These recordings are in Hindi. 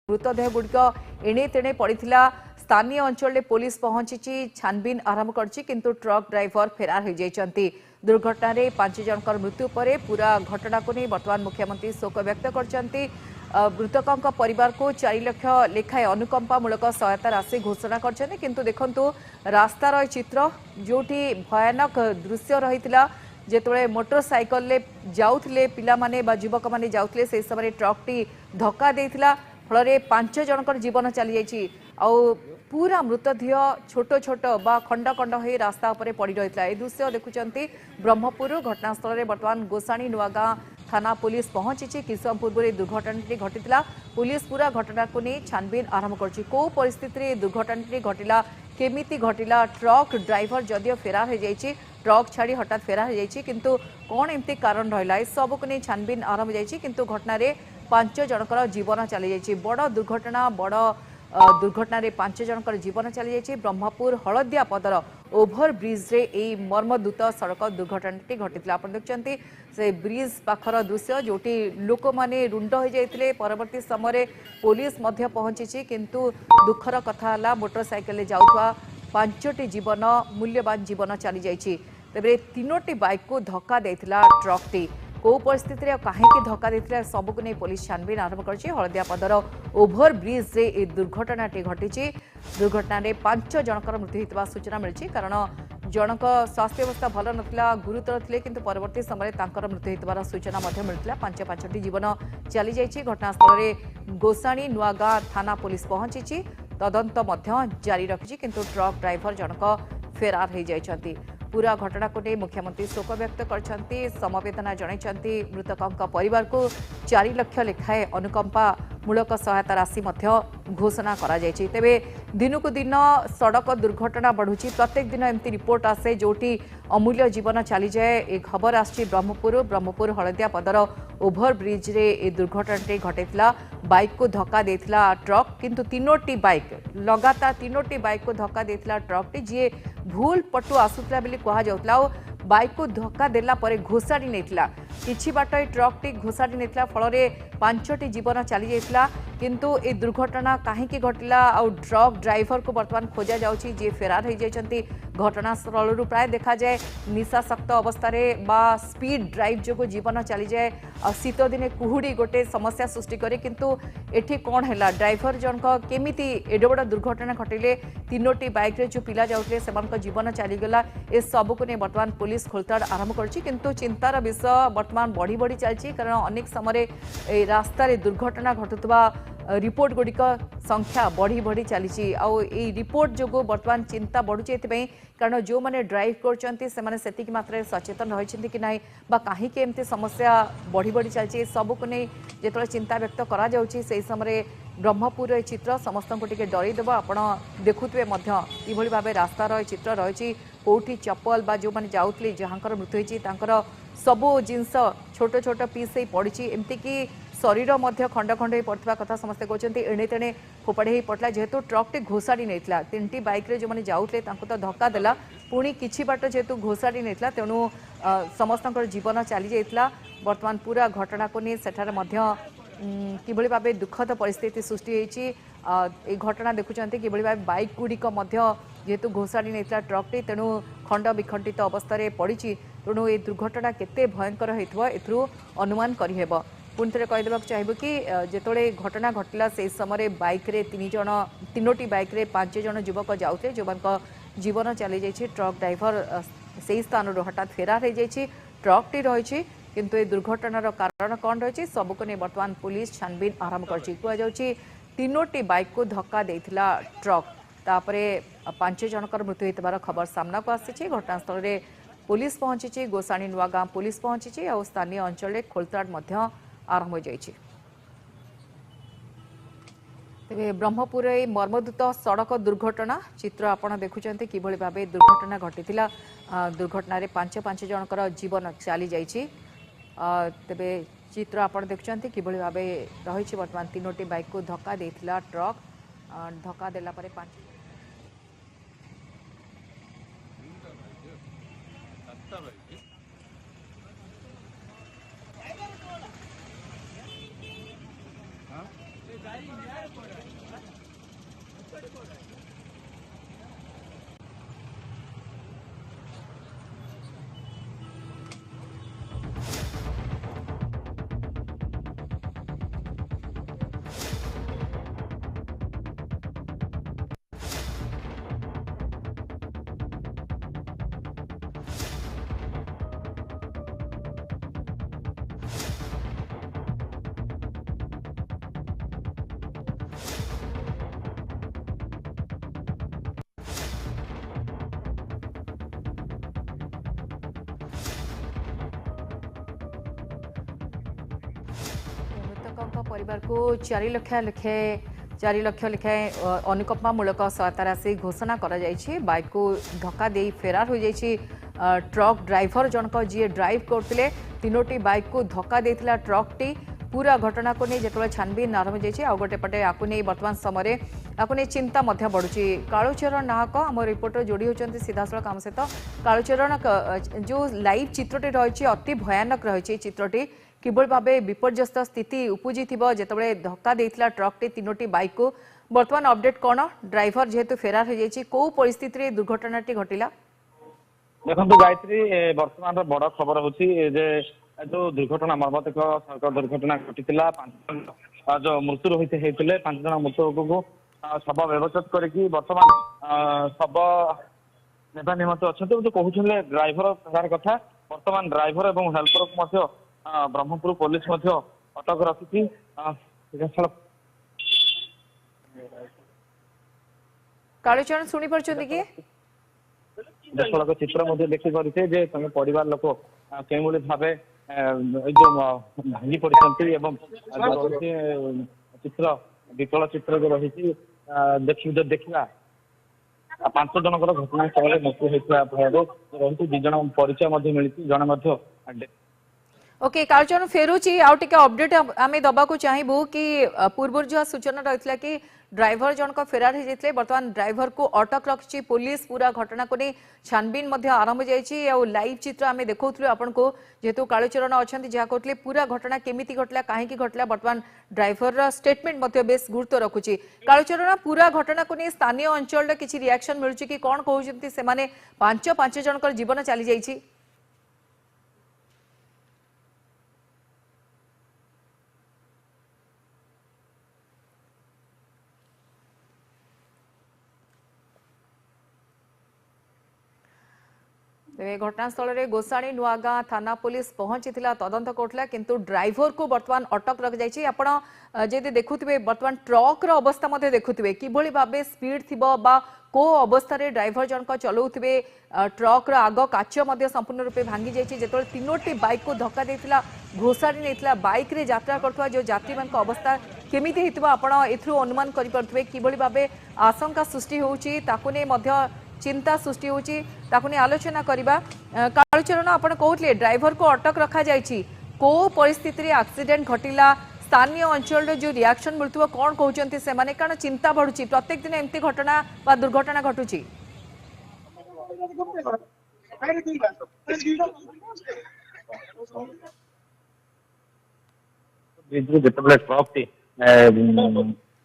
मृतदेह गुड़िक एणे तेणे पड़ा। स्थानीय अंचल पुलिस पहुंची छानबीन आरंभ किंतु ट्रक ड्राइवर फेरार हो जाती। दुर्घटना रे 5 जनकर मृत्यु पर पूरा घटना को नहीं वर्तमान मुख्यमंत्री शोक व्यक्त करछंती। मृतकों परिवार को 4 लाख लेखाएं अनुकंपामूलक सहायता राशि घोषणा करछंती। किंतु देखंतु रास्तार चित्र जोटी भयानक दृश्य रहितला जेतबे मोटरसाइकल ले जाउथले पिला माने बा युवक माने जाउथले से समय ट्रकटी धक्का देइथिला। फल 5 जनकर जीवन चली जाइए। पूरा मृतदेह छोट छोट बा खंड खंड हो रास्ता पर पड़ रही है। दृश्य देखुंत ब्रह्मपुर घटनास्थल में बर्तमान गोसाणी नुआगाँ थाना पुलिस पहुंची। किछ समय पूर्व दुर्घटना घटी। पुलिस पूरा घटना को नहीं छानबीन आरंभ कर परिस्थिति दुर्घटना घटला केमिति घटला। ट्रक ड्राइवर जदियो फेरार हो जाइए ट्रक छाड़ी हठात फेरार हो जाइए किंतु कौन एमती कारण रहा सबको नहीं छानबीन आरंभ जाइए। किंतु घटना 5 जनकर जीवन चली जाइए। बड़ दुर्घटना बड़ दुर्घटना 5 जनकर जीवन चली जाइए। ब्रह्मपुर हलदिया पदर ओभर ब्रिज रे ए मर्मदूत सड़क दुर्घटना घटी। आप देखते से ब्रिज पाखर दृश्य जोटी लोक माने रुंड हो जाते। परवर्ती समय पुलिस पहुंची किंतु दुखर कथा है मोटरसाइकेल जाऊा 5टी जीवन मूल्यवान जीवन चली जाइए। तेरे 3टी बाइक को धक्का देता ट्रकटी कौ परिस्थिति कहीं धक्का देता सबको नहीं पुलिस छानबीन आरंभ कर। हलदिया पदर ओभर ब्रिज रे ए दुर्घटना घटी। दुर्घटना 5 जनकर मृत्यु होता सूचना मिली। कारण जनक स्वास्थ्य अवस्था भल नाला गुरुतर थे किंतु परवर्ती समय मृत्यु होता सूचना मिलता। 5टी जीवन चली जाइए। घटनास्थल में गोसाणी नुआगाँ थाना पुलिस पहुंची तदंत जारी रखी किंतु ट्रक ड्राइवर जनक फेरार हो जाती। पूरा घटना को नहीं मुख्यमंत्री शोक व्यक्त करछंती। समवेदना जणाइछंती। मृतकों परिवार को 4 लाख लेखाएं अनुकंपा मूलक सहायता राशि घोषणा करा जायछि। तेबे दिनकू दिन सड़क दुर्घटना बढ़ुची। प्रत्येक दिन एमती रिपोर्ट आसे जोटी अमूल्य जीवन चली जाए। एक खबर आछि ब्रह्मपुर हलदिया पदर ओभर ब्रिज रे ए दुर्घटना घटेला। बाइक को धक्का देथिला ट्रक किंतु 3टी बाइक लगातार 3टी बाइक को धक्का देथिला ट्रकटी जी भूल पटु आसुतला बेली कहा जाउतला। बाइक को धक्का देला परे घोषाड़ी नेथिला किछि बाट ट्रकटी घोषाड़ी नेथिला। फल 5टी जीवन चली जाइतिला किंतु ए दुर्घटना कहीं घटला और ट्रक ड्राइवर को बर्तमान खोजा जाउछि जे फेरार हो जाइछंती। घटनास्थल प्राय देखा जाए निशाशक्त अवस्था बा स्पीड ड्राइव जो जीवन चली जाए। शीत दिने कुहुड़ी गोटे समस्या सृष्टि करे किंतु एठी कौन है ड्राइवर जनक केमिति एडे बड़ दुर्घटना घटिले 3टी बाइक रे जो पिला जाउतले सेमानक जीवन चलीगला। ए सबको नहीं बर्तमान पुलिस खोलताड़ आरंभ करछि किंतु चिंतार विषय बर्तमान बढ़ी बढ़ी चलछि। कारण अनेक समय रास्तार दुर्घटना घटुवा रिपोर्ट गुड़िक संख्या बढ़ी बढ़ी चली रिपोर्ट जो बर्तमान चिंता बढ़ुचे। कारण जो मैंने ड्राइव कर मात्रा सचेतन रही कि ना बा कहीं एमती समस्या बढ़ी बढ़ी चलती सबको नहीं जो चिंता व्यक्त करा जाउछि से समय ब्रह्मपुर चित्र समस्त को डरईदेव। आप देखुए कि भाव रास्तार चित्र रही कौटी चप्पल बा जो मैंने जाऊले जहाँ मृत्यु होती सबू जिनस छोट छोट पीस पड़ी एमती कि शरीर खंड खंड हो पड़ा कथा समस्ते कहते एणे तेणे फोपाड़ी हो पड़ा जेहेतु ट्रकटी घोषाड़ी नहीं 3टी बाइक रे जो मैंने जाऊले तो धक्का देला पुणी किछि बाट जेहेतु घोषाड़ी नहीं तेणु समस्त जीवन चली जाइतिला। बर्तमान पूरा घटना को नहीं सेठारे किभଳି भाव दुखद परिस्थिति सृष्टि होती। घटना देखुंत कि भाव बाइक गुड़िक जेहेतु घोषाड़ी नहीं ट्रकटी तेणु खंड विखंडित अवस्था पड़ी तेणु ये दुर्घटना केते भयंकर होथु अनुमान करहेब। पुणी थे कहीदेक चाहिए कि जिते घटना घटला से समय बाइक रे 3टी बाइक रे 5 जन युवक जाऊे जो जीवन चली जाइए। ट्रक ड्राइवर से स्थान हठात फेरार हो जाइए। ट्रकटी रही किंतु ए दुर्घटनार कारण कौन रही सबको नहीं बर्तमान पुलिस छानबीन आरंभ कर। 3टी बाइक को धक्का देथिला ट्रक तापरे 5 जनकर मृत्यु होता खबर सामना को आसी। घटनास्थल में पुलिस पहुंची गोसाणी नुआगाँ पुलिस पहुंची और स्थानीय अंचल खोलताड़ आरंभ हो जाइए। तेरे ब्रह्मपुर मर्मदूत सड़क दुर्घटना चित्र आपड़ देखुं कि भाव दुर्घटना घटी। दुर्घटन 5 जनकर जीवन चली जाइए। तेरे चित्र आप देखुं कि भाव रही बर्तमान 3टी बाइक को धक्का देता ट्रक धक्का देला परे 5 हाँ मृतकों परिवार को 4 लाख लेखाएं अनुकंपामूलक सहायता राशि घोषणा करा जायछि। बाइक को धक्का दे फेरार हो जायछि truck driver Janak G drive करते तीनोटी बाइक को धक्का देथिला ट्रक टी। पूरा घटना को नहीं जो छानबीन आरंभ हो गोटे पटे आपको नहीं बर्तमान समय आपको नहीं चिंता बढ़ुची। कालुचरण नाहक आम रिपोर्टर जोड़ी होती सीधासख आम सहित। कालुचरण जो लाइव चित्रटी रही अति भयानक रही चित्रटी किभଳି भावे विपर्यस्त स्थिति उपजी जिते धक्का देथिला ट्रकटी तीनोटी बाइक को बर्तमान अपडेट कौन ड्राइवर जेहेतु फेरार हो जाइए कौ परिस्थिति दुर्घटनाटी घटिला। देखो गायत्री वर्तमान बड़ खबर हूँ जो दुर्घटना मर्मतिक सड़क दुर्घटना घटी 5 जो मृत्यु होते 5 जन मृत्यु को शव व्यवस्थित करके बर्तमान शव नेता निमंत्रित अच्छा जो कहते ड्राइवर फेरार कथा बर्तमान ड्राइवर और हेल्पर को ब्रह्मपुर पुलिस अटक रखी। कालुचरण शुणी पार्टी कि दशक चित्र देखी पारे तुम परिवार लोक के भाव जो भांगी पड़ती चित्र विकल चित्र जो रही देखा 5 जनकर घटनास्थल मृत्यु होता फल रही 2 जन परिचय मिली जन ओके कालचरण फेरुची आउ टिके अपडेट आमे दबाको चाहिबू कि पूर्व जो सूचना रही कि ड्राइवर जनक फेरार हो जाते बर्तमान ड्राइवर को अटक रखी पुलिस पूरा घटना को नहीं छानबीन आरंभ जाइए लाइव चित्र आमे देखौथलु आपन को जेतु कालचरण अच्छा जहाँ कहते पूरा घटना केमिति घटला कहीं घटला बर्तमान ड्राइवर स्टेटमेंट बेस गुरुत्व रखुची। कालचरण पूरा घटना को नहीं स्थानीय अंचल किसी रिएक्शन मिलुची कि कौन कहउछंती से माने 5 जनकर जीवन चली जाइए। तेज घटनास्थल में गोसाणी नुआगाँ थाना पुलिस पहुंची तदंत करथिला किंतु ड्राइवर को बर्तमान अटक रख जाइए। आपण जदि देखुथिबे बर्तमान ट्रक रो अवस्था मध्य देखुथिबे किभଳି भाबे स्पीड थिबो बा को अवस्था रे ड्राइवर जनक चलाउथिबे ट्रक रो आग काच मध्य संपूर्ण रूपे भांगी जाइए जेतोले तीनोटी बाइक को धक्का देथिला घोसाड़ी नेथिला बाइक रे यात्रा करथुवा जो यात्री मान अवस्था केमिति हेतिबो आपण एथु अनुमान करि परथुबे किभଳି भाबे आशंका सृष्टि होउची ताकु ने मध्य चिंता सृष्टि होची ताकु ने आलोचना करिबा। कालचरण आपण कहउतले ड्राइवर को अटक रखा जाइछि को परिस्थिति रे एक्सीडेंट घटिला स्थानीय अंचल जो रिएक्शन मिलुवा कौन कहउचंती से माने कारण चिंता बढ़ुची प्रत्येक दिन एमती घटना बा दुर्घटना घटुची। ट्रक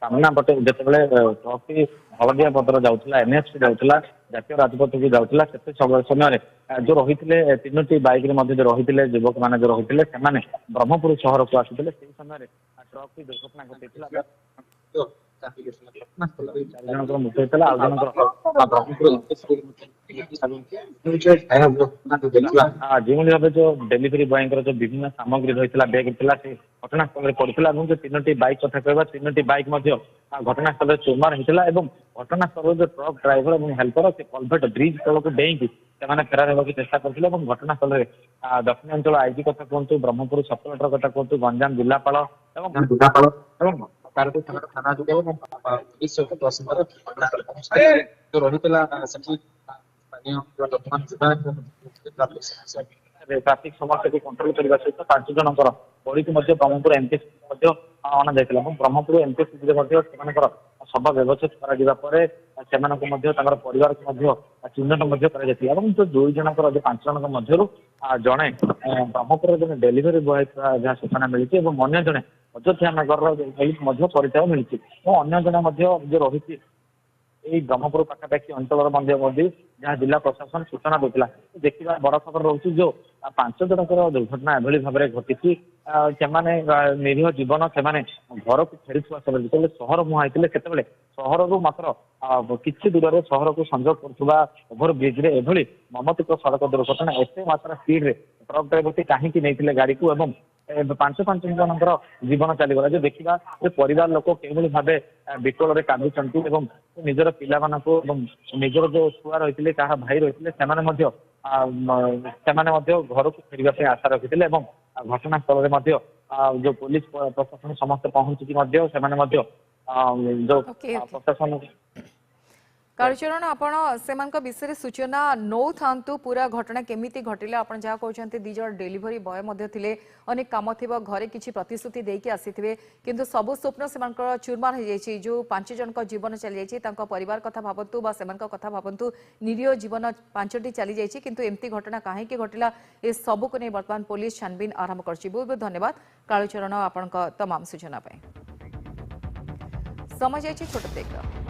सामना पटे जिते ट्रक हलदिया पदर जाऊला एनएच जाऊला जातीय राजपथ की जाऊला से समय जो रही 3टी बाइक जो रही युवक मैंने जो रही से ब्रह्मपुर सहर को आसुले समय ट्रक की दुर्घटना घटी 4 जनकर मृत्यु होता आ जो भाव जो डेलीवरी बॉय जो विभिन्न सामग्री रही बैग थी घटनास्थल पड़ता और जो 3टी बाइक कथा कह 3टी बाइक घटनास्थल चुरमार होता है घटनास्थल जो ट्रक ड्राइवर और हेल्पर से कलभेट ब्रिज तल को डेईकी से फेरार होगा चेष्टा करते घटनास्थल में दक्षिण अंचल आईजी कथा कहतु ब्रह्मपुर सब कलेक्टर कथा कहतु गंजाम जिलापाल थाना जो ट्राफिक समस्या को कंट्रोल करने सहित 5 जनकर बड़ी ब्रह्मपुर एमपीसी अणा जाता ब्रह्मपुर एमपीसी शव व्यवस्थित ସେମାନଙ୍କୁ ମଧ୍ୟ ତାଙ୍କର ପରିବାରକୁ ମଧ୍ୟ ଚିହ୍ନଟ ମଧ୍ୟ କରାଯାଇଥିଲା ଏବଂ ଯୋଉ 2 ଜଣଙ୍କର ଯୋଉ 5 ଜଣଙ୍କ ମଧ୍ୟରୁ ଜଣେ ବ୍ରହ୍ମପୁରର ଜଣେ ଡେଲିଭରି ବୟ ଯାହା ସୂଚନା ମିଳିଛି ଏବଂ ଅନ୍ୟ ଜଣେ ଅଯୋଧ୍ୟା ନଗରର ମଧ୍ୟ ପରିଚୟ ମିଳିଛି ଏବଂ ଅନ୍ୟ ଜଣେ ମଧ୍ୟ ଯୋଉ ରହିଛି এই ব্রহ্মপুর পাখাপাখি অঞ্চলের মধ্যে যাহা জেলা প্রশাসন সূচনা দেউଥିଲା ଦେଖିବା বড় খবর রয়েছে যে 5 জনকৰ দুর্ঘটনা এভাবে ভাবে ঘটিছি সেমানে নিরীহ জীবন সেমানে ঘরକୁ ফেরিଥିବା সময় যেতବେଳେ সহর মুহাঁ ହେଇଥିଲେ ସେତେବେଳେ ସହରରୁ ମାତ୍ର କିଛି ଦୂରରେ ସହରକୁ ସଂଯୋଗ କରୁଥିବା ଓଭର ବ୍ରିଜରେ ଏଭଳି ମର୍ମନ୍ତୁଦ ସଡ଼କ ଦୁର୍ଘଟଣା ଏତେ ମାତ୍ରା ସ୍ପିଡରେ ଟ୍ରକ୍ ଡ୍ରାଇଭରଟି କାହିଁକି ନେଇଥିଲେ ଗାଡିକୁ ଏବଂ 5 ଜଣଙ୍କର ଜୀବନ ଚାଲିଗଲା ଯେ ଦେଖିବା ଯେ ପରିବାର ଲୋକ କେଉଁଭଳି ଭାବେ ବିକଳରେ କାନ୍ଦୁଛନ୍ତି ଏବଂ ନିଜର ପିଲାମାନଙ୍କୁ ଏବଂ ନିଜର ଯୋଉ ଛୁଆ ରହିଥିଲେ କାହା ଭାଇ ରହିଥିଲେ ସେମାନେ ମଧ୍ୟ ଘରକୁ ଫେରିବା ପାଇଁ ଆଶା ରଖିଥିଲେ ଏବଂ ଘଟଣାସ୍ଥଳରେ ମଧ୍ୟ ଯୋଉ ପୋଲିସ ପ୍ରଶାସନ ସମସ୍ତେ ପହଞ୍ଚିକି ମଧ୍ୟ ସେମାନେ ମଧ୍ୟ ଯୋଉ Okay, okay. ପ୍ରଶାସନ कालीचरण आपण सेमानक विषय सूचना नौ थांतु पूरा घटना केमिति घटिला आपण जहा कहउछन्ते दीजर डेलीवरी बॉय मध्ये थिले अनेक काम थिबो घरे किछि प्रतिश्रुति देकी आसीथिबे किंतु सबु स्वप्न सेमानकर चूरमार हो जाइछि जो 5 जनक जीवन चली जाइछि तांको परिवार कथा भाबंतु बा सेमानक कथा भाबंतु निरीह जीवन 5टी चली जाइछि किंतु एम्ति घटना काहे कि घटिला ए सबु को नै वर्तमान पुलिस छानबीन आरंभ करछि बहुत बहुत धन्यवाद कालीचरण आपनक तमाम सूचना पे समय जाइछि छोट ब्रेक।